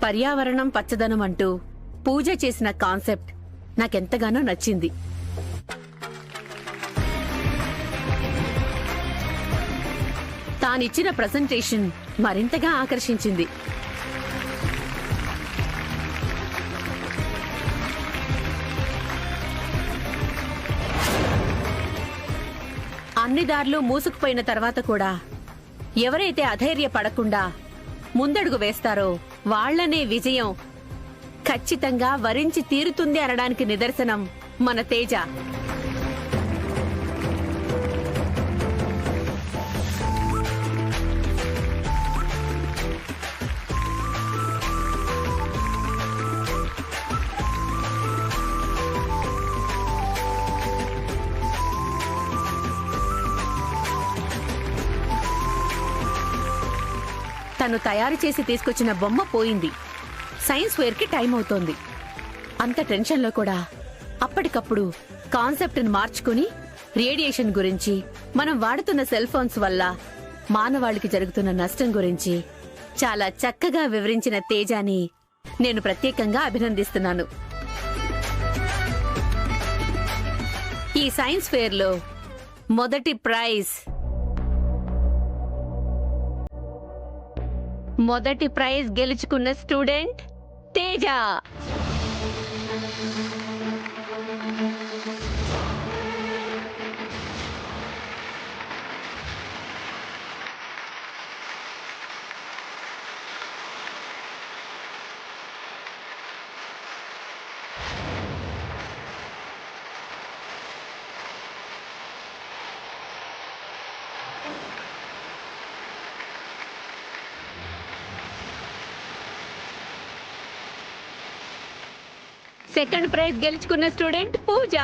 పర్యావరణం పచ్చదనం అంటూ పూజ చేసిన కాన్సెప్ట్ నాకెంతగానో నచ్చింది. తానిచ్చిన ప్రెజెంటేషన్ మరింతగా ఆకర్షించింది. అన్ని దారులు మూసుకుపోయిన తర్వాత కూడా ఎవరైతే అధైర్యపడకుండా ముందడుగు వేస్తారో వాళ్లనే విజయం ఖచ్చితంగా వరించి తీరుతుంది అనడానికి నిదర్శనం మన తేజ. తను తయారు చేసి తీసుకొచ్చిన బొమ్మ పోయింది. సైన్స్ ఫేర్ కి టైం అవుతోంది. అంత టెన్షన్లో కూడా అప్పటికప్పుడు కాన్సెప్ట్ ని మార్చుకుని రేడియేషన్ గురించి, మనం వాడుతున్న సెల్ ఫోన్స్ వల్ల మానవాళికి జరుగుతున్న నష్టం గురించి చాలా చక్కగా వివరించిన తేజాని నేను ప్రత్యేకంగా అభినందిస్తున్నాను. ఈ సైన్స్ ఫేర్ లో మొదటి ప్రైజ్ గెలుచుకున్న స్టూడెంట్ తేజ. సెకండ్ ప్రైజ్ గెలుచుకున్న స్టూడెంట్ పూజ.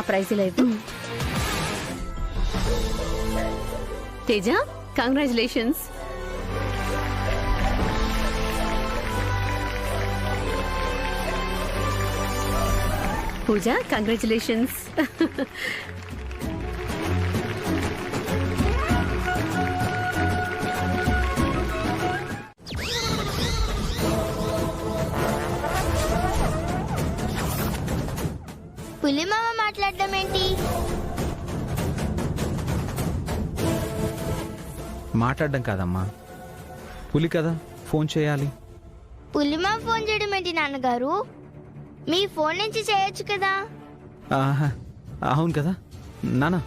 ప్రైజ్ లేదు. తేజ, కంగ్రాచులేషన్స్. పూజ, కంగ్రాచులేషన్స్. పులిమామ మాట్లాడడం ఏంటి? మాట్లాడడం కాదమ్మా, పులి కదా ఫోన్ చేయాలి. పులిమామ ఫోన్ చేయడం ఏంటి నాన్నగారు? మీ ఫోన్ నుంచి చేయొచ్చు కదా. అవును కదా నాన్న,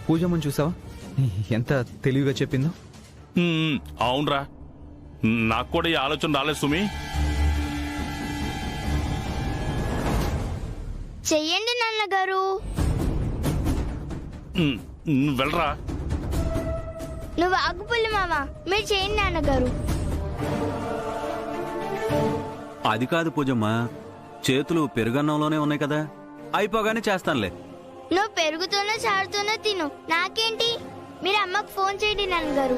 పూజమ్మని చూసావా ఎంత తెలివిగా చెప్పిందో. అవునరా, నాకు కూడా ఈ ఆలోచన రాలేదు సుమి. చెయ్యండి నాన్నగారు. వెళ్ళరా. నువ్వు ఆగు పులిమామ, మీరు చేయండి నాన్నగారు. అది కాదు పూజమ్మ, చేతులు పెరుగన్నంలోనే ఉన్నాయి కదా, అయిపోగానే చేస్తానులే. నువ్వు పెరుగుతూనో చారుతూనో తిను, నాకేంటి. మీరు అమ్మకు ఫోన్ చేయండి నాన్నగారు.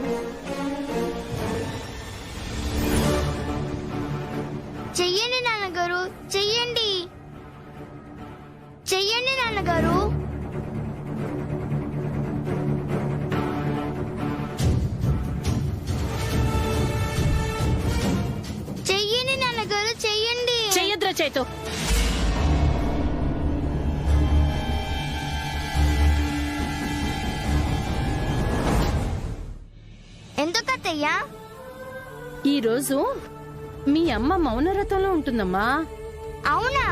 చెయ్యండి నాన్నగారు, చెయ్యండి. చెయ్యండి నాన్నగారు. చెయ్యండి నాన్నగారు, చెయ్యండి. చెయ్యద్రా చేతో. ఎందుకత్తయ్యా? ఈరోజు మీ అమ్మ మౌనవ్రతంలో ఉంటుందమ్మా. అవునా?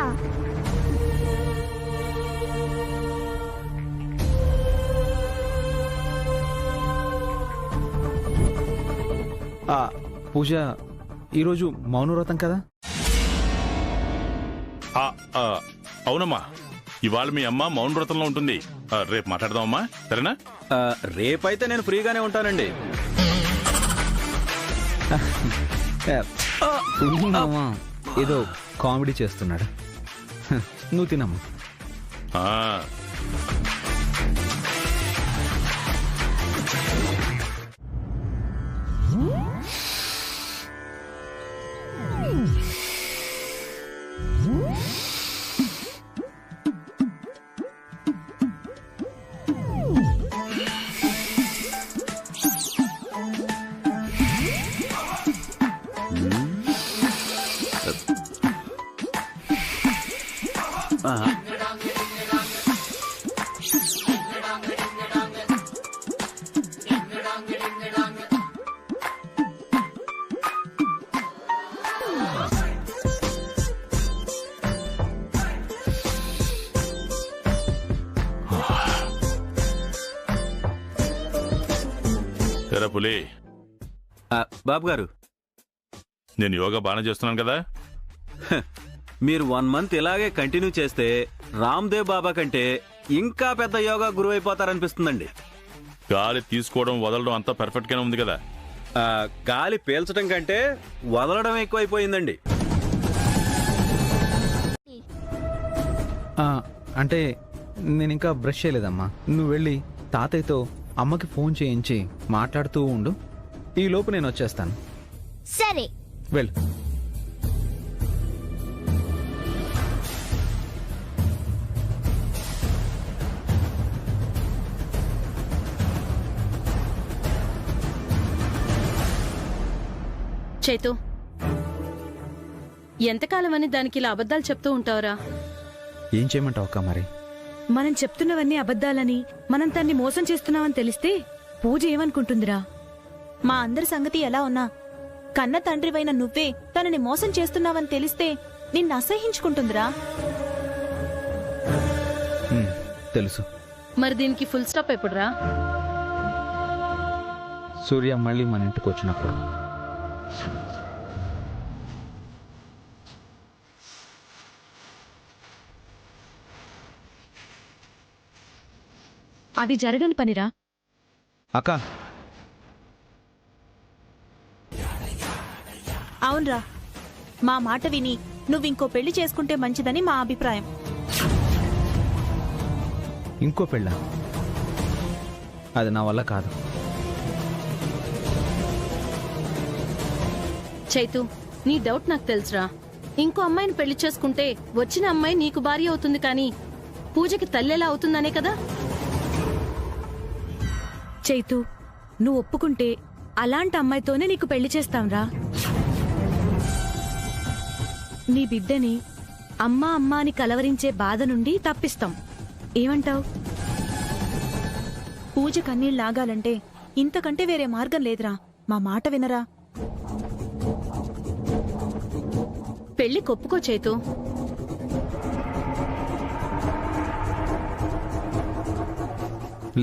పూజ, ఈరోజు మౌనవ్రతం కదా? అవునమ్మా, ఇవాళ మీ అమ్మ మౌన వ్రతంలో ఉంటుంది. రేపు మాట్లాడదామమ్మా, సరేనా? రేపైతే నేను ఫ్రీగానే ఉంటానండి. మామా ఏదో కామెడీ చేస్తున్నాడు. నువ్వు తినమ్మా. ఆ, ఆ, ఎరా పులి, బాబు గారు, నేను యోగా బాగానే చేస్తున్నాను కదా. మీరు 1 మంత్ ఇలాగే కంటిన్యూ చేస్తే రామ్దేవ్ బాబా కంటే ఇంకా పెద్ద యోగా గురువు అయిపోతారనిపిస్తుందండి. గాలి తీసుకోవడం వదలడం అంతా పర్ఫెక్ట్ గానే ఉంది కదా. గాలి పీల్చడం కంటే వదలడం ఎక్కువైపోయిందండి. అంటే నేను ఇంకా బ్రష్ చేయలేదమ్మా. నువ్వు వెళ్ళి తాతయ్యతో అమ్మకి ఫోన్ చేయించి మాట్లాడుతూ ఉండు. ఈ లోపు నేను వచ్చేస్తాను. సరే. వెళ్ళు. చైతు, ఎంతకాలం అని దానికి ఇలా అబద్ధాలు చెప్తూ ఉంటావురా? ఏం చేయమంటావు అక్క మరి? మనం చెప్తున్నవన్నీ అబద్ధాలని, మనం తన్ని మోసం చేస్తున్నామని తెలిస్తే పూజ ఏమనుకుంటుందిరా? మా అందరి సంగతి ఎలా ఉన్నా కన్న తండ్రివైన నువ్వే తనని మోసం చేస్తున్నావని తెలిస్తే నిన్ను అసహించుకుంటుందిరా. తెలుసు. మరి దీనికి ఫుల్ స్టాప్ ఎప్పుడురా? సూర్య మళ్ళీ మన ఇంటికి వచ్చినప్పుడు. అది జరగని పనిరా. అక్క, అవునరా, మా మాట విని నువ్వింకో పెళ్లి చేసుకుంటే మంచిదని మా అభిప్రాయం. ఇంకో పెళ్ళ? అది నా వల్ల కాదు. చైతు, నీ డౌట్ నాకు తెలుసురా. ఇంకో అమ్మాయిని పెళ్లి చేసుకుంటే వచ్చిన అమ్మాయి నీకు భార్య అవుతుంది, కానీ పూజకి తల్లెలా అవుతుందనే కదా. చైతు, నువ్వు ఒప్పుకుంటే అలాంటి అమ్మాయితోనే నీకు పెళ్లి చేస్తాంరా. నీ బిడ్డని అమ్మా అమ్మా అని కలవరించే బాధ నుండి తప్పిస్తాం. ఏమంటావ్? పూజ కన్నీళ్ళాగాలంటే ఇంతకంటే వేరే మార్గం లేదురా. మా మాట వినరా. పెళ్లి కొప్పుకో చైతు.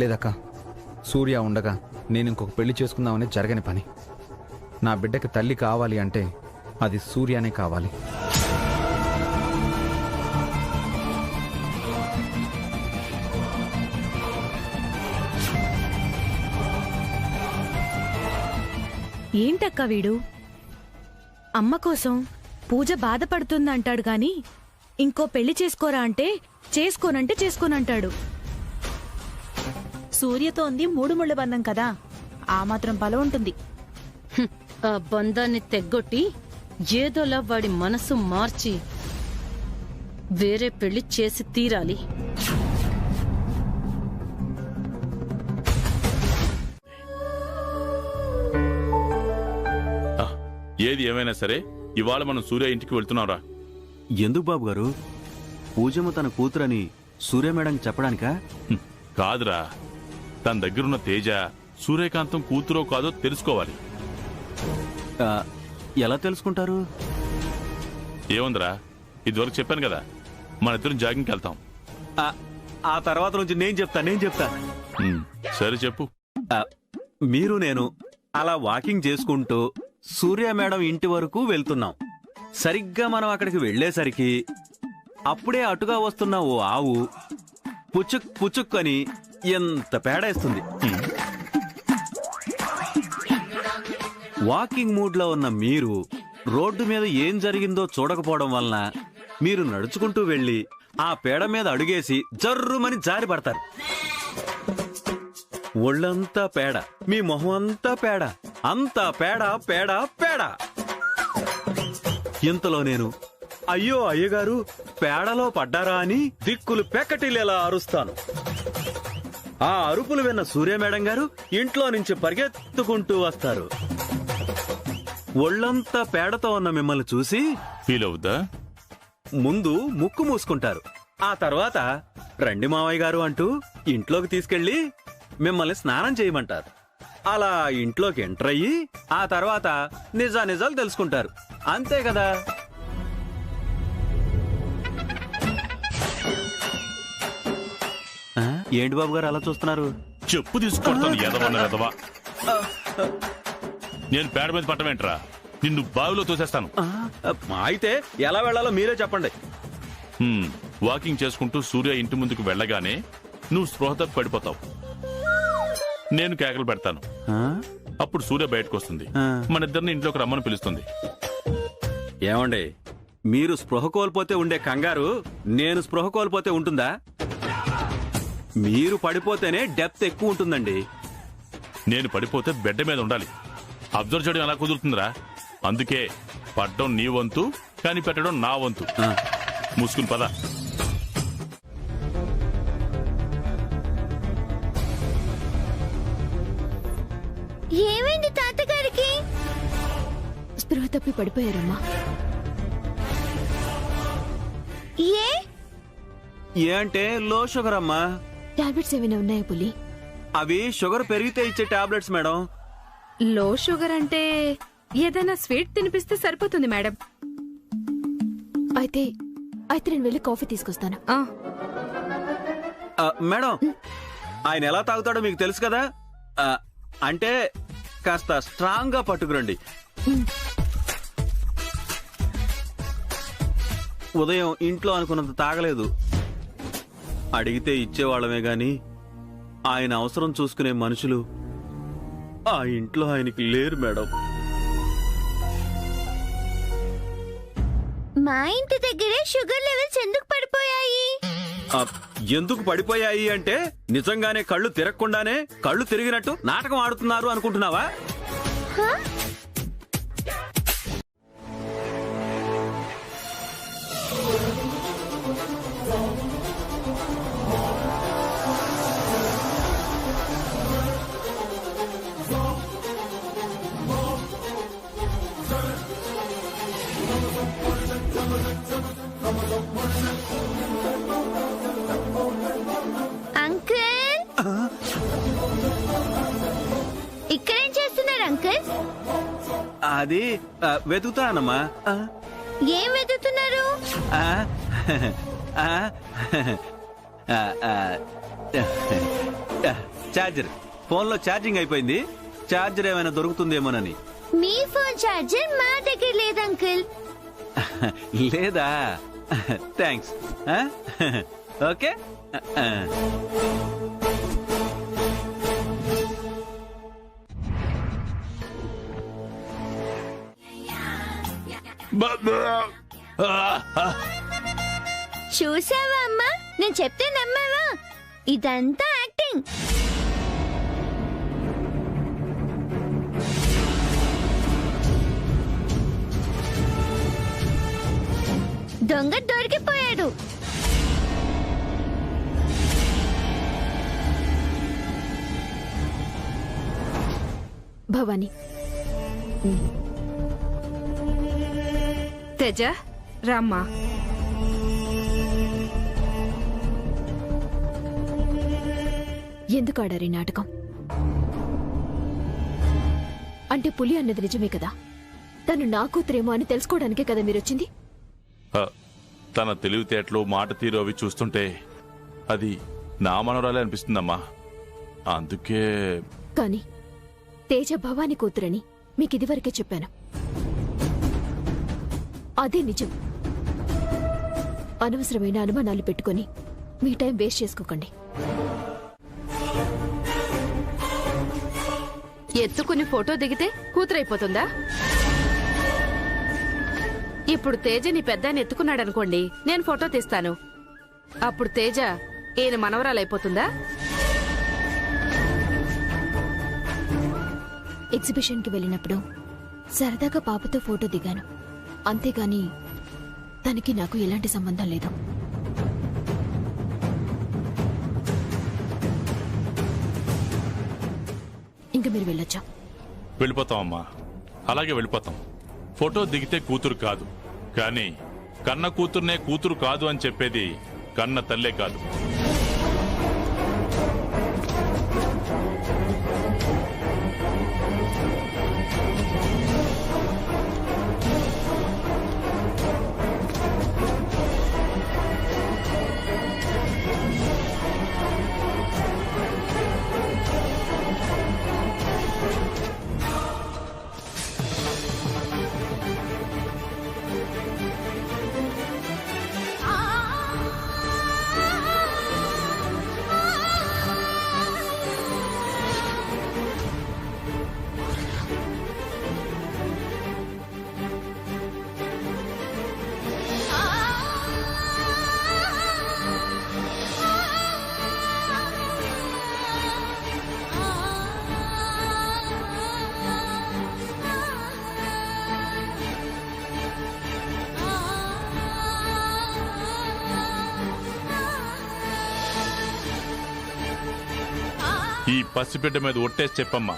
లేదక్క, సూర్య ఉండగా నేను ఇంకొక పెళ్లి చేసుకుందామని జరగని పని. నా బిడ్డకి తల్లి కావాలి అంటే అది సూర్యనే కావాలి. ఏంటక్క వీడు? అమ్మ కోసం పూజ బాధపడుతుందంటాడు గాని ఇంకో పెళ్లి చేసుకోరా అంటే చేసుకోనంటే చేసుకోనంటాడు. సూర్యతో ఉంది 3 ముళ్ళ బంధం కదా, ఆ మాత్రం బలం ఉంటుంది. ఆ బంధాన్ని తెగ్గొట్టి ఏదోలా వాడి మనసు మార్చి వేరే పెళ్లి చేసి తీరాలి. ఏది ఏమైనా సరే ఇవాళ మనం సూర్య ఇంటికి వెళ్తున్నాంరా. ఎందుకు బాబు గారు? పూజమ్మ తన కూతురని సూర్య మేడంకి చెప్పడానికా? కాదురా, తన దగ్గరున్న తేజ సూర్యకాంతం కూతురో కాదో తెలుసుకోవాలి. ఎలా తెలుసుకుంటారు? ఏముందిరా, ఇదివరకు చెప్పాను కదా, మన ఇద్దరం జాగింగ్కి వెళ్తాం. ఆ తర్వాత నుంచి నేను చెప్తా. సరే చెప్పు. మీరు నేను అలా వాకింగ్ చేసుకుంటూ సూర్య మేడం ఇంటి వరకు వెళ్తున్నాం. సరిగ్గా మనం అక్కడికి వెళ్లేసరికి అప్పుడే అటుగా వస్తున్న ఓ ఆవు పుచ్చుక్ పుచ్చుక్ అని ఎంత పేడేస్తుంది. వాకింగ్ మూడ్ లో ఉన్న మీరు రోడ్డు మీద ఏం జరిగిందో చూడకపోవడం వలన మీరు నడుచుకుంటూ వెళ్ళి ఆ పేడ మీద అడుగేసి జర్రుమని జారి పడతారు. ఒళ్ళంతా పేడ, మీ మొహం అంతా పేడ, అంతా పేడ పేడ పేడ. ఇంతలో నేను అయ్యో అయ్యగారు పేడలో పడ్డారా అని దిక్కులు పెక్కటిల్లేలా అరుస్తాను. ఆ అరుపులు విన్న సూర్య మేడం గారు ఇంట్లో నుంచి పరిగెత్తుకుంటూ వస్తారు. ఒళ్ళంతా పేడతో ఉన్న మిమ్మల్ని చూసి ఫీల్ అవుద్దా? ముందు ముక్కు మూసుకుంటారు. ఆ తర్వాత రండి మావయ్య గారు అంటూ ఇంట్లోకి తీసుకెళ్లి మిమ్మల్ని స్నానం చేయమంటారు. అలా ఇంట్లోకి ఎంటర్ అయ్యి ఆ తర్వాత నిజాలు తెలుసుకుంటారు. అంతే కదా? ఆ, ఏంటి బాబు గారు అలా చూస్తున్నారు? చెప్పు తీసుకొడతాను ఎదవన్న ఎదవా. నేను పేడ మీద పట్టమేంట్రా, నిన్ను బావిలో తోసేస్తాను. ఆ, అయితే ఎలా వెళ్లాలో మీరే చెప్పండి. వాకింగ్ చేసుకుంటూ సూర్య ఇంటి ముందుకు వెళ్ళగానే నువ్వు స్పృహ తప్పి పడిపోతావు. నేను కేకలు పెడతాను. ఆ? అప్పుడు సూర్య బయటకు వస్తుంది. ఆ. మన ఇద్దరిని ఇంట్లోకి రమ్మని పిలుస్తుంది. ఏమండి, మీరు స్పృహ కోల్పోతే ఉండే కంగారు నేను స్పృహ కోల్పోతే ఉంటుందా? మీరు పడిపోతేనే డెప్త్ ఎక్కువ ఉంటుందండి. నేను పడిపోతే బెడ్ మీద ఉండాలి. అబ్జర్వ్ చేయడం ఎలా కుదురుతుందిరా? అందుకే పడ్డం నీ వంతు, కానీ పెట్టడం నా వంతు. మూసుకుని పద. ఏమైంది తాతగారికి? స్పృహ తప్పి పడిపోయారమ్మా. ఏ ఏ అంటే లో షుగర్ అమ్మా. టాబ్లెట్స్ ఏమైనా ఉన్నాయా పులి? అవి షుగర్ పెరిగితే ఇచ్చే టాబ్లెట్స్ మేడం. లో షుగర్ అంటే ఏదైనా స్వీట్ తినిపిస్తే సరిపోతుంది మేడం. అయితే నేను వెళ్ళి కాఫీ తీసుకొస్తాను. మేడం, ఆయన ఎలా తాగుతాడో మీకు తెలుసు కదా. అంటే కాస్త స్ట్రాంగ్ గా పట్టుకురండి. ఉదయం ఇంట్లో అనుకున్నంత తాగలేదు. అడిగితే ఇచ్చేవాళ్ళమే గాని ఆయన అవసరం చూసుకునే మనుషులు ఆ ఇంట్లో ఆయనకి లేరు మేడం. మా ఇంటి దగ్గరే షుగర్ లెవెల్స్ ఎందుకు పడిపోయాయి? ఎందుకు పడిపోయాయి అంటే నిజంగానే కళ్ళు తిరగకుండానే కళ్ళు తిరిగినట్టు నాటకం ఆడుతున్నారు అనుకుంటున్నావా? అంకుల్, ఇక్కడేం చేస్తున్నారు అంకుల్? అది వెతుకుతానమ్మా. ఏం వెతుకుతున్నారు? ఛార్జర్. ఫోన్లో ఛార్జింగ్ అయిపోయింది. ఛార్జర్ ఏమైనా దొరుకుతుందేమోనని. మీ ఫోన్ ఛార్జర్ మా దగ్గర లేదు అంకుల్. లేదా? థ్యాంక్స్. ఓకే. చూసావా అమ్మా, నేను చెప్తే నమ్మావా? ఇదంతా యాక్టింగ్. దొంగ దొరికిపోయాడు. భవానీ, తేజ రామ్మా. ఎందుకు ఆడారు ఈ నాటకం? అంటే పులి అన్నది నిజమే కదా? తను నా కూతురేమో అని తెలుసుకోవడానికే కదా మీరొచ్చింది? తన తెలివితేటలు, మాట తీరు అవి చూస్తుంటే అది నా మనవరాలే అనిపిస్తుందమ్మా. అందుకే. కానీ తేజ భవానీ కూతురని మీకు ఇదివరకే చెప్పాను. అదే నిజం. అనవసరమైన అనుమానాలు పెట్టుకుని మీ టైం వేస్ట్ చేసుకోకండి. ఎత్తుకుని ఫోటో దిగితే కూతురైపోతుందా? ఇప్పుడు తేజని పెద్దాన్ని ఎత్తుకున్నాడనుకోండి, నేను ఫోటో తీస్తాను. అప్పుడు తేజ ఈయన మనవరాలైపోతుందా? ఎగ్జిబిషన్కి వెళ్ళినప్పుడు సరదాగా పాపతో ఫోటో దిగాను, అంతేగాని తనకి నాకు ఎలాంటి సంబంధం లేదు. ఇంక మీరు వెళ్ళొచ్చా? వెళ్ళిపోతామమ్మా, అలాగే వెళ్ళిపోతాం. ఫోటో దిగితే కూతురు కాదు, కానీ కన్న కూతుర్నే కూతురు కాదు అని చెప్పేది కన్న తల్లే కాదు. ఈ పసిబిడ్డ మీద ఒట్టేసి చెప్పమ్మా,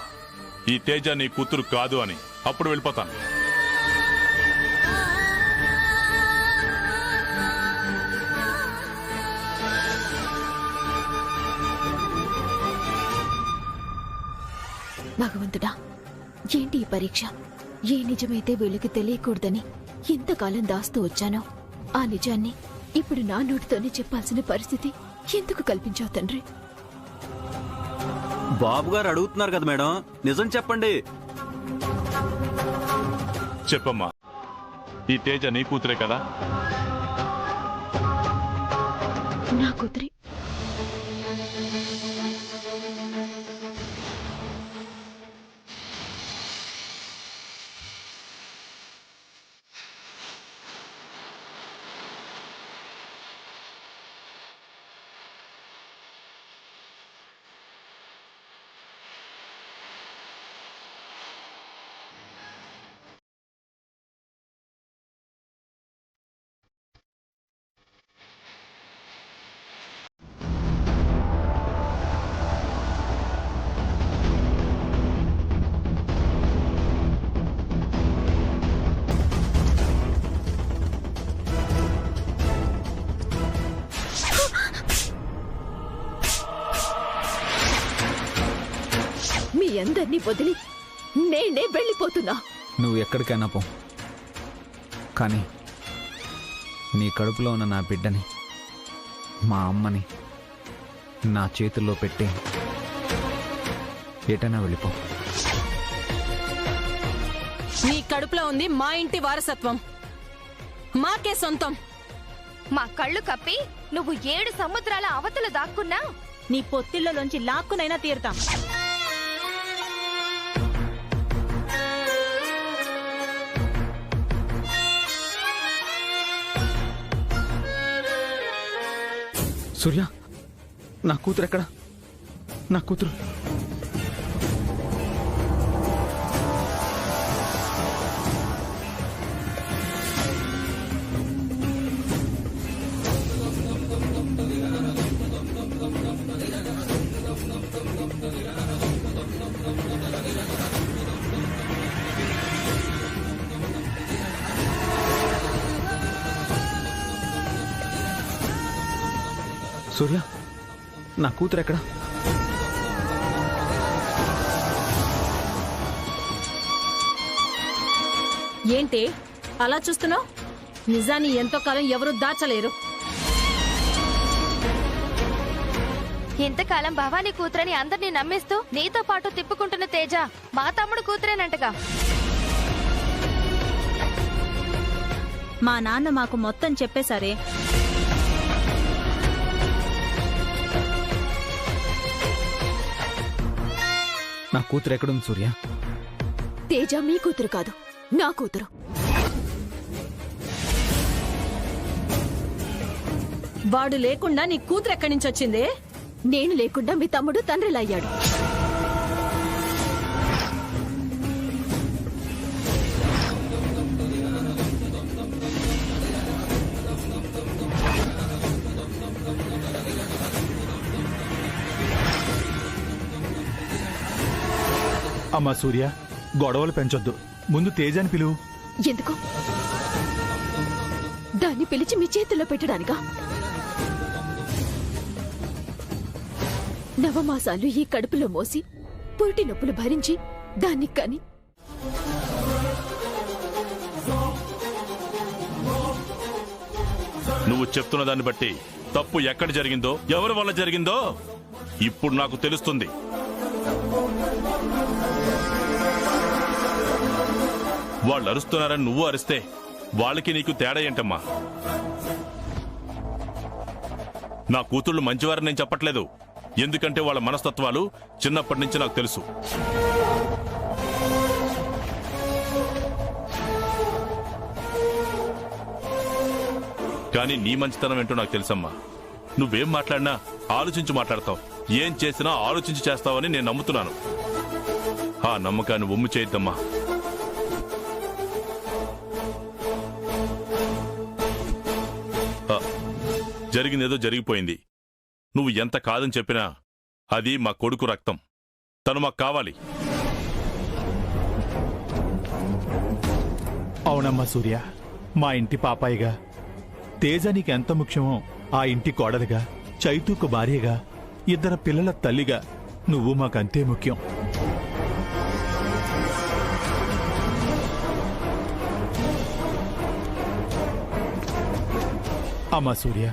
ఈ తేజ నీ కూతురు కాదు అని. అప్పుడు వెళ్ళిపోతాను. భగవంతుడా, ఏంటి ఈ పరీక్ష? ఏ నిజమైతే వీళ్ళకి తెలియకూడదని ఇంతకాలం దాస్తూ వచ్చానో ఆ నిజాన్ని ఇప్పుడు నా నోటితోనే చెప్పాల్సిన పరిస్థితి ఎందుకు కల్పించావు తండ్రి? బాబు గారు అడుగుతున్నారు కదా మేడం, నిజం చెప్పండి. చెప్పమ్మా, ఈ తేజ నీ కూతురే కదా? నా కూతురి. మీ అందరినీ వదిలి నేనే వెళ్ళిపోతున్నా. నువ్వు ఎక్కడికైనా పో, కానీ నీ కడుపులో ఉన్న నా బిడ్డని, మా అమ్మని నా చేతుల్లో పెట్టి ఎటైనా వెళ్ళిపో. నీ కడుపులో ఉంది మా ఇంటి వారసత్వం, మాకే సొంతం. మా కళ్ళు కప్పి నువ్వు 7 సముద్రాల అవతల దాక్కున్నా నీ పొత్తిళ్లలోంచి లాక్కునైనా తీరుతాం. సూర్య, నా కూతురు ఎక్కడ? నా కూతురు. సూర్య, నా కూతురు ఎక్కడ? ఏంటి అలా చూస్తున్నావు? నిజాన్ని ఎంతో కాలం ఎవరూ దాచలేరు. ఇంతకాలం భవానీ కూతురని అందరినీ నమ్మిస్తూ నీతో పాటు తిప్పుకుంటున్న తేజ మా తమ్ముడు కూతురేనంటగా. మా నాన్న మాకు మొత్తం చెప్పేశారే. నా కూతురు ఎక్కడుంది సూర్య? తేజ మీ కూతురు కాదు, నా కూతురు. వాడు లేకుండా నీ కూతురు ఎక్కడి నుంచి వచ్చింది? నేను లేకుండా మీ తమ్ముడు తండ్రిలా అయ్యాడు. అమ్మా సూర్య, గొడవలు పెంచొద్దు. ముందు తేజాని పిలువు. ఎందుకు? దాన్ని పిలిచి మీ చేతుల్లో పెట్టడానికా? నవమాసాలు ఈ కడుపులో మోసి పురిటి నొప్పులు భరించి దాన్ని కాని నువ్వు చెప్తున్న దాన్ని బట్టి తప్పు ఎక్కడ జరిగిందో, ఎవరి వల్ల జరిగిందో ఇప్పుడు నాకు తెలుస్తుంది. వాళ్ళు అరుస్తున్నారని నువ్వు అరిస్తే వాళ్ళకి నీకు తేడా ఏంటమ్మా? నా కూతుళ్ళు మంచివారని నేను చెప్పట్లేదు, ఎందుకంటే వాళ్ళ మనస్తత్వాలు చిన్నప్పటి నుంచి నాకు తెలుసు. కానీ నీ మంచితనం ఏంటో నాకు తెలుసమ్మా. నువ్వేం మాట్లాడినా ఆలోచించి మాట్లాడతావు, ఏం చేసినా ఆలోచించి చేస్తావని నేను నమ్ముతున్నాను. ఆ నమ్మకాన్ని ఒమ్ము చేయొద్దమ్మా. జరిగిందేదో జరిగిపోయింది. నువ్వు ఎంత కాదని చెప్పినా అది మా కొడుకు రక్తం, తను మాకు కావాలి. అవునమ్మా సూర్య, మా ఇంటి పాపాయిగా, తేజ నీకు ఎంత ముఖ్యమో ఆ ఇంటి కోడలిగా, చైతూకు భార్యగా, 2 పిల్లల తల్లిగా నువ్వు మాకంతే ముఖ్యం. అమ్మా సూర్య,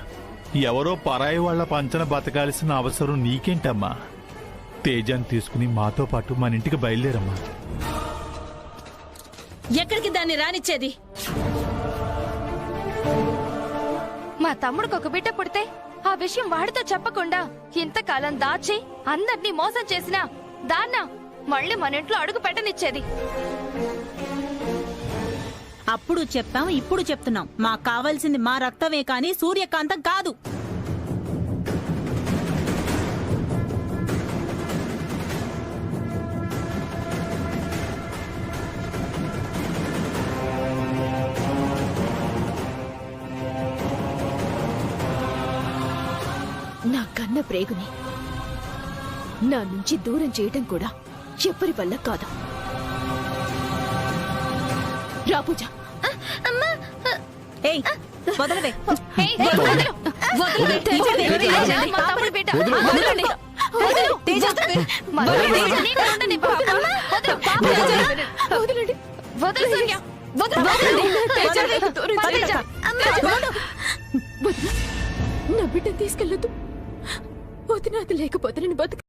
ఎవరో పరాయి వాళ్ల పంచన బతకాల్సిన అవసరం నీకేంటమ్మా? తేజాన్ని తీసుకుని మాతో పాటు మన ఇంటికి బయలుదేరమ్మా. ఎక్కడికి దాన్ని రానిచ్చేది? మా తమ్ముడికి ఒక బిడ్డ పుడితే ఆ విషయం వాడితో చెప్పకుండా ఇంతకాలం దాచి అందర్నీ మోసం చేసినా దాన్న మళ్ళీ మన ఇంట్లో అడుగు పెట్టనిచ్చేది. అప్పుడు చెప్తాం, ఇప్పుడు చెప్తున్నాం. మాకు కావాల్సింది మా రక్తమే కాని సూర్యకాంతం కాదు. నా కన్న ప్రేగుని నా నుంచి దూరం చేయటం కూడా ఎవరి వల్ల కాదు. రా పూజ. ఏయ్, వదలవే. నా బిడ్డ తీసుకెళ్ళదు. వదినాది లేకపోతే నేను బతుక.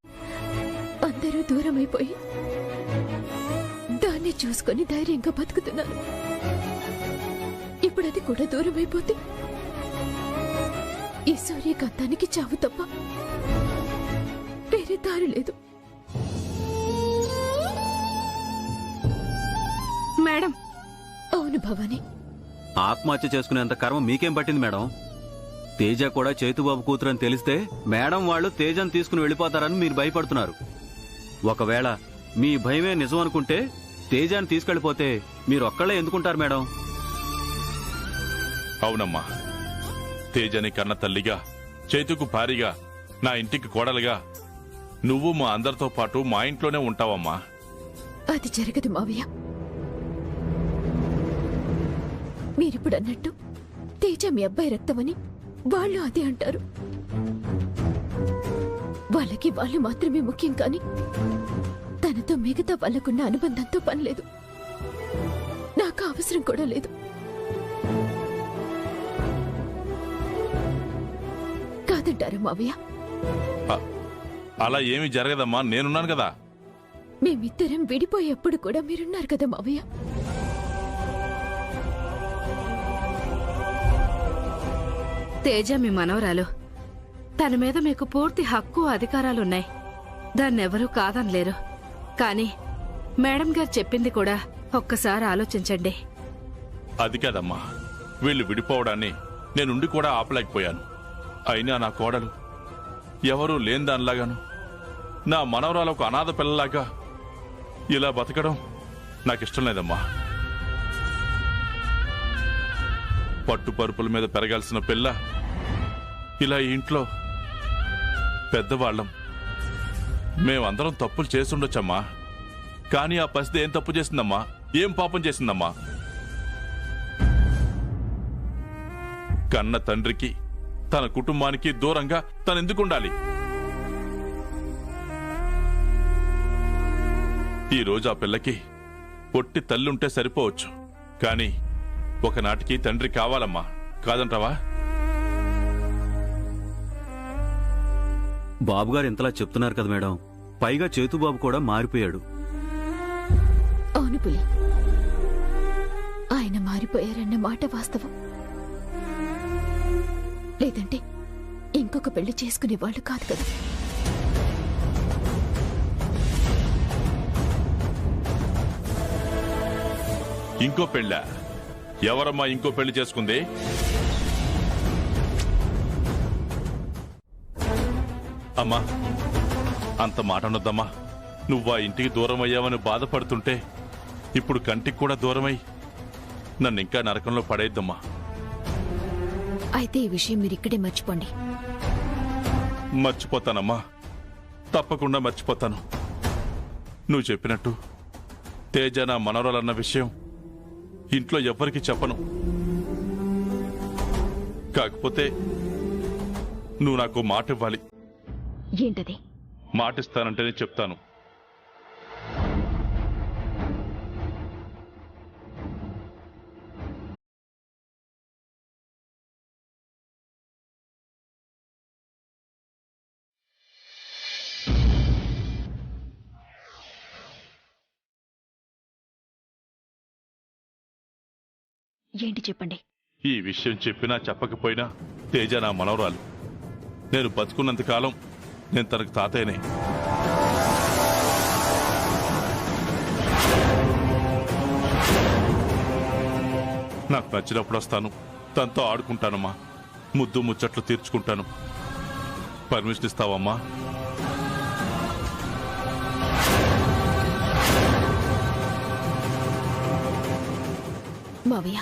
అందరూ దూరం అయిపోయి దాన్ని చూసుకొని ధైర్యంగా బతుకుతున్నాను. ఇప్పుడు అది కూడా దూరం అయిపోతే ఈ సూర్యకాంతానికి చావు తప్ప వేరే దారి లేదు. మేడం. అవును భవాని. ఆత్మహత్య చేసుకునేంత కర్మ మీకేం పట్టింది మేడం? తేజ కూడా చేతుబాబు కూతురని తెలిస్తే మేడం వాళ్ళు తేజను తీసుకుని వెళ్ళిపోతారని మీరు భయపడుతున్నారు. ఒకవేళ మీ భయమే నిజం అనుకుంటే తేజాన్ని తీసుకెళ్లిపోతే మీరు ఒక్కళ్ళే ఎందుకుంటారు మేడం? అవునమ్మా, తేజని కన్న తల్లిగా, చేతుకు భారీగా, నా ఇంటికి కోడలుగా నువ్వు మా అందరితో పాటు మా ఇంట్లోనే ఉంటావమ్మా. అది జరగదు మావయ్య. మీరిప్పుడు అన్నట్టు తేజ మీ అబ్బాయి రక్తమని వాళ్ళు అదే అంటారు. వాళ్ళకి వాళ్ళు మాత్రమే ముఖ్యం కాని తనతో మిగతా వాళ్ళకున్న అనుబంధంతో పనిలేదు. నాకు అవసరం కూడా లేదు. కాదంటారా మావయ్య? అలా ఏమీ జరగదమ్మా, నేనున్నాను కదా. మేమిద్దరం విడిపోయేప్పుడు కూడా మీరున్నారు కదా మావయ్య. తేజ మీ మనవరాలు. తన మీద మీకు పూర్తి హక్కు అధికారాలున్నాయి. దాన్నెవరూ కాదనలేరు. కానీ మేడం గారు చెప్పింది కూడా ఒక్కసారి ఆలోచించండి. అది కాదమ్మా, వీళ్ళు విడిపోవడాన్ని నేనుండి కూడా ఆపలేకపోయాను. అయినా నా కోడలు ఎవరూ లేని దానిలాగాను, నా మనవరాలు ఒక అనాథ పిల్లలాగా ఇలా బతకడం నాకిష్టం లేదమ్మా. పట్టుపరుపుల మీద పెరగాల్సిన పిల్ల ఇలా ఈ ఇంట్లో పెద్దవాళ్ళం. మేమందరం తప్పులు చేసుండొచ్చమ్మా, కానీ ఆ పసిది ఏం తప్పు చేసిందమ్మా? ఏం పాపం చేసిందమ్మా? కన్న తండ్రికి తన కుటుంబానికి దూరంగా తనెందుకు ఉండాలి? ఈ రోజు ఆ పిల్లకి పొట్టి తల్లుంటే సరిపోవచ్చు, కానీ ఒకనాటికి తండ్రి కావాలమ్మా, కాదంటావా? బాబుగారు ఇంతలా చెప్తున్నారు కదా మేడం, పైగా చేతుబాబు కూడా మారిపోయాడు. అవును పులి, ఆయన మారిపోయారన్న మాట వాస్తవం. లేదంటే ఇంకొక పెళ్లి చేసుకునేవాళ్ళు కాదు కదా. ఇంకో పెళ్ళా? ఎవరమ్మా ఇంకో పెళ్లి చేసుకుంది? అమ్మా, అంత మాట అనొద్దమ్మా. నువ్వా ఇంటికి దూరం అయ్యావని బాధపడుతుంటే ఇప్పుడు కంటికి కూడా దూరమై నన్ను ఇంకా నరకంలో పడేద్దమ్మా. అయితే ఈ విషయం మీరు ఇక్కడే మర్చిపోండి. మర్చిపోతానమ్మా, తప్పకుండా మర్చిపోతాను. నువ్వు చెప్పినట్టు తేజ నా మనవరాలన్న విషయం ఇంట్లో ఎవ్వరికీ చెప్పను. కాకపోతే నువ్వు నాకు మాట ఇవ్వాలి. ఏంటది? మాటిస్తానంటేనే చెప్తాను. ఏంటి చెప్పండి. ఈ విషయం చెప్పినా చెప్పకపోయినా తేజ నా మనవరాలు. నేను బతుకున్నంత కాలం నేను తనకు తాతయ్యనే. నాకు నచ్చినప్పుడు వస్తాను, తనతో ఆడుకుంటానమ్మా, ముద్దు ముచ్చట్లు తీర్చుకుంటాను. పర్మిషన్ ఇస్తావమ్మా? మావయ్య,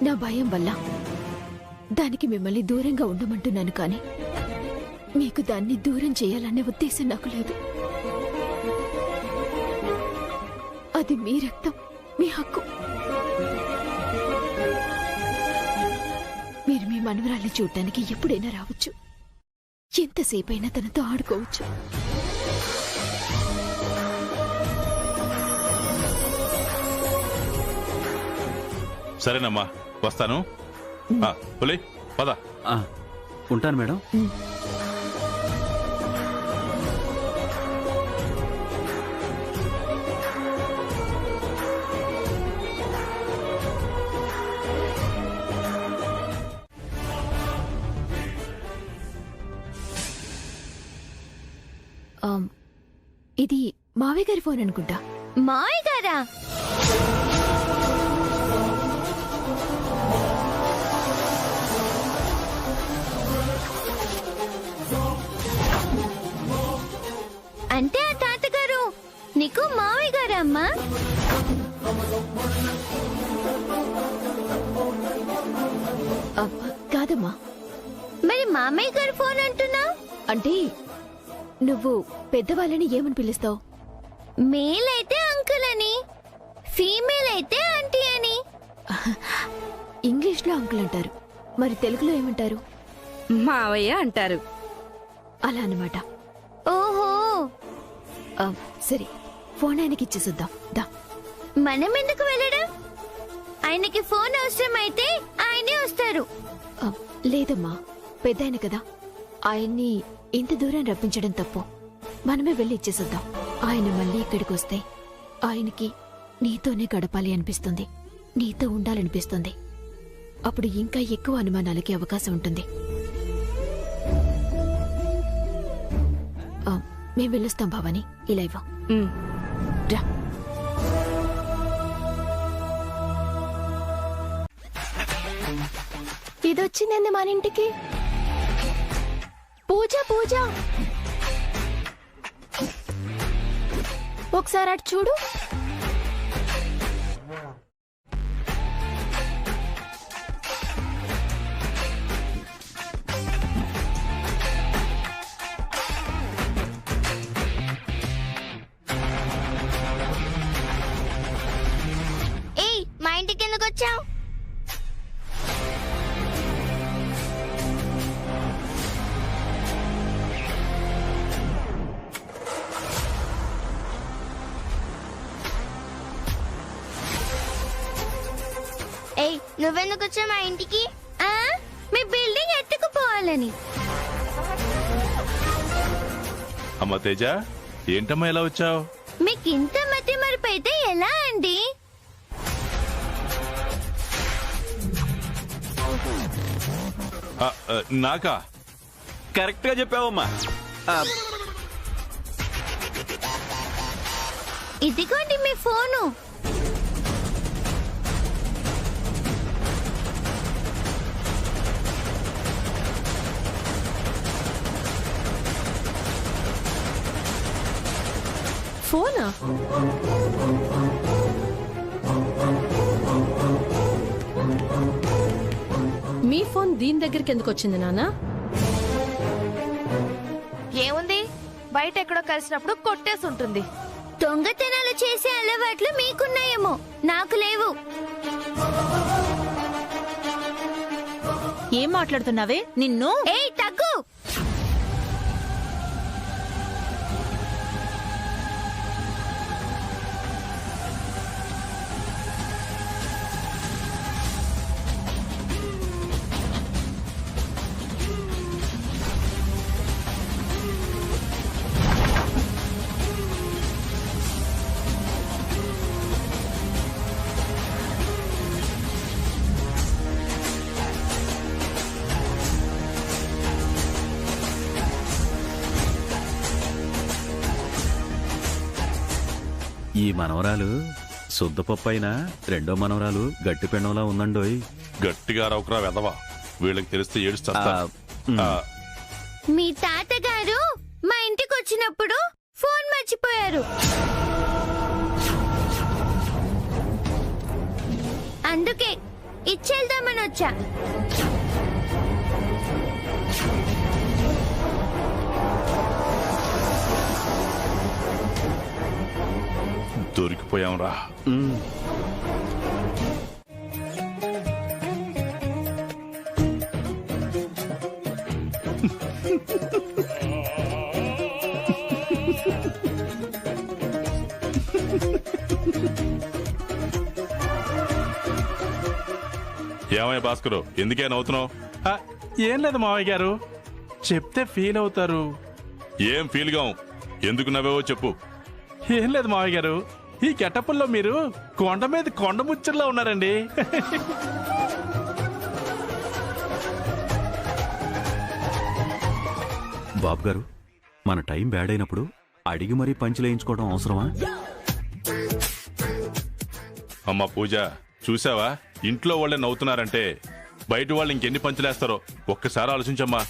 నా భయం వల్ల దానికి మిమ్మల్ని దూరంగా ఉండమంటున్నాను, కానీ మీకు దాన్ని దూరం చేయాలనే ఉద్దేశం నాకు లేదు. అది మీ రక్తం, మీ హక్కు. మీరు మీ మనవరాల్ని చూడటానికి ఎప్పుడైనా రావచ్చు, ఎంతసేపైనా తనతో ఆడుకోవచ్చు. సరేనమ్మా, వస్తాను. పులి, పద. ఉంటాను మేడం. ఇది మావయ్య గారి ఫోన్ అనుకుంటా. మావయ్య గారా? అంటే ఆ తాతగారు నీకు మావయ్య గారా అమ్మా? కాదమ్మా. మరి మామయ్య గారి ఫోన్ అంటున్నా? అంటే నువ్వు పెద్దవాళ్ళని ఏమని పిలుస్తావు? మేల్ అయితే అంకుల్ అని, ఫీమేల్ అయితే ఆంటీ అని. ఇంగ్లీష్ లో అంకుల్ అంటారు, మరి తెలుగులో ఏమంటారు? మావయ్య అంటారు. అలా అన్నమాట. ఓహో, సరే, ఫోన్ ఆయనకి ఇచ్చేసిద్దాం. దా. మనం ఎందుకు వెళ్ళడం? ఆయనకి ఫోన్ అవసరం అయితే ఆయనే వస్తారు. లేదమ్మా, పెద్ద ఆయన కదా, ఆయన్ని ఇంత దూరం రప్పించడం తప్పు. మనమే వెళ్ళి ఇచ్చేసిద్దాం. ఆయన మళ్ళీ ఇక్కడికి వస్తే ఆయనకి నీతోనే గడపాలి అనిపిస్తుంది, నీతో ఉండాలనిపిస్తుంది. అప్పుడు ఇంకా ఎక్కువ అనుమానాలకి అవకాశం ఉంటుంది. మేం వెళ్ళొస్తాం భవాని. ఇలా ఇవ్వ. రా. ఇదొచ్చిందండి మన ఇంటికి. పూజ పూజ ఒకసారి అటు చూడు. ఏయ్, మా ఇంటికి ఎందుకు వచ్చావు? ఏయ్, నువ్వెందుకు వచ్చావు మా ఇంటికి? మీ బిల్డింగ్ ఎత్తుకుపోవాలని. అమ్మ తేజ, ఏంటమ్మా ఇలా వచ్చావు? మీకు ఇంత మతి మరిపోయితే ఎలా అండి? నాకా? కరెక్ట్ గా చెప్పావమ్మా. ఇదిగోండి మీ ఫోను. ఫోనా? మీ ఫోన్ దీని దగ్గరికి ఎందుకు వచ్చింది నాన్న? ఏముంది, బయట ఎక్కడో కలిసినప్పుడు కొట్టేసి ఉంటుంది. దొంగతనాలు చేసే అలవాట్లు మీకున్నాయేమో, నాకు లేవు. ఏం మాట్లాడుతున్నావే నిన్ను? ఏయ్ తగ్గు. ఈ మనవరాలు శుద్ధపప్పు అయినా రెండో మనవరాలు గట్టి పెండంలా ఉందండోయ్. గట్టిగా రౌకరా వెదవా, వీళ్ళకి తెలిస్తే ఏడుస్తా. మీ తాతగారు మా ఇంటికి వచ్చినప్పుడు ఫోన్ మర్చిపోయారు. అందుకే ఇచ్చేద్దామని వచ్చా. దొరికిపోయాంరా. ఏమయ్య భాస్కరు, ఎందుకే నవ్వుతున్నావు? ఏం లేదు మావయ్య గారు, చెప్తే ఫీల్ అవుతారు. ఏం ఫీల్ గావు? ఎందుకు నవ్వేవో చెప్పు. ఏం లేదు మావయ్య గారు, ఈ గెటప్పుల్లో మీరు కొండ మీద కొండ ముచ్చర్లా ఉన్నారండి. బాబు గారు, మన టైం బ్యాడ్ అయినప్పుడు అడిగి మరీ పంచులేయించుకోవడం అవసరమా? అమ్మా పూజ, చూసావా ఇంట్లో వాళ్ళే నవ్వుతున్నారంటే బయట వాళ్ళు ఇంకెన్ని పంచులేస్తారో ఒక్కసారి ఆలోచించమ్మా.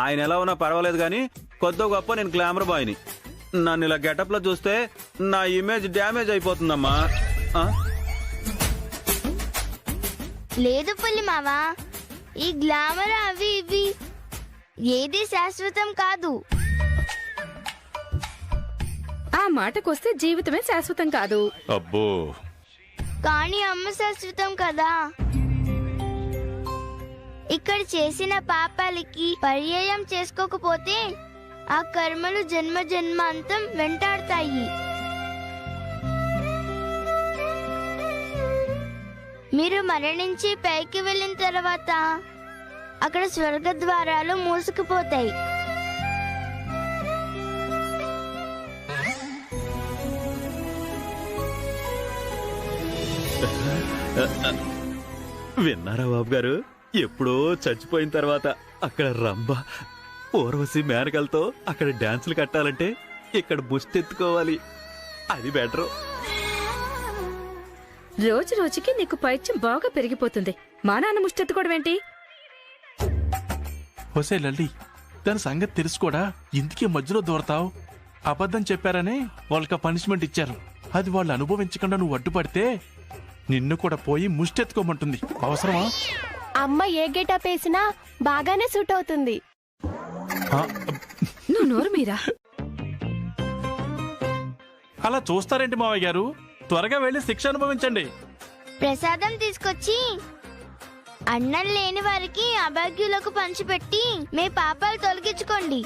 ఆయన ఎలా ఉన్నా పర్వాలేదు కానీ కొద్ది గొప్ప నేను గ్లామర్ బాయ్ని. నన్ను ఇలా గెటప్ లో చూస్తే నా ఇమేజ్ డ్యామేజ్ అయిపోతుందమ్మా. లేదు పుల్లి మావా, ఈ గ్లామర్ అవి ఇవి ఏది శాశ్వతం కాదు. ఆ మాటకొస్తే జీవితమే శాశ్వతం కాదు. అబ్బో, కానీ అమ్మ శాశ్వతం కదా. ఇక్కడ చేసిన పాపాలకి పర్యాయం చేసుకోకపోతే ఆ కర్మలు జన్మ జన్మాంతం వెంటాడతాయి. మీరు మరణించి పైకి వెళ్ళిన తర్వాత అక్కడ స్వర్గ ద్వారాలు మూసుకుపోతాయి. విన్నారా బాబు గారు, ఎప్పుడో చచ్చిపోయిన తర్వాత అక్కడ రంభ ఊర్వశి మేనకలతో అక్కడ డాన్సులు కట్టాలంటే ఇక్కడ బుష్టెత్తుకోవాలి. అది బెటరు. రోజు రోజుకి నీకు పైత్యం బాగా పెరిగిపోతుంది. మా నాన్న ముష్టెత్తుకోవడం ఏంటి? ఒసే లల్లి, దాని సంగతి తెలుసుకోడా ఇందుకే మధ్యలో దూరతావు? అబద్ధం చెప్పారని వాళ్ళకి పనిష్మెంట్ ఇచ్చారు. అది వాళ్ళు అనుభవించకుండా నువ్వు అడ్డుపడితే నిన్ను కూడా పోయి ముష్టెత్తుకోమంటుంది. అవసరమా? అమ్మ ఏ గెటప్ వేసినా బాగానే సూట్ అవుతుంది. నువ్వు నోరు మీరా. అలా చూస్తారేంటి మావయ్య గారు? త్వరగా వెళ్ళి శిక్ష అనుభవించండి. ప్రసాదం తీసుకొచ్చి అన్నం లేని వారికి అభాగ్యులకు పంచిపెట్టి మీ పాపాలు తొలగించుకోండి.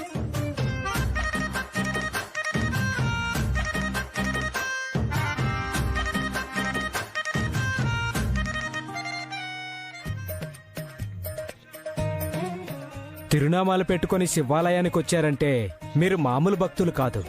తిరునామాలు పెట్టుకుని శివాలయానికి వచ్చారంటే మీరు మామూలు భక్తులు కాదు.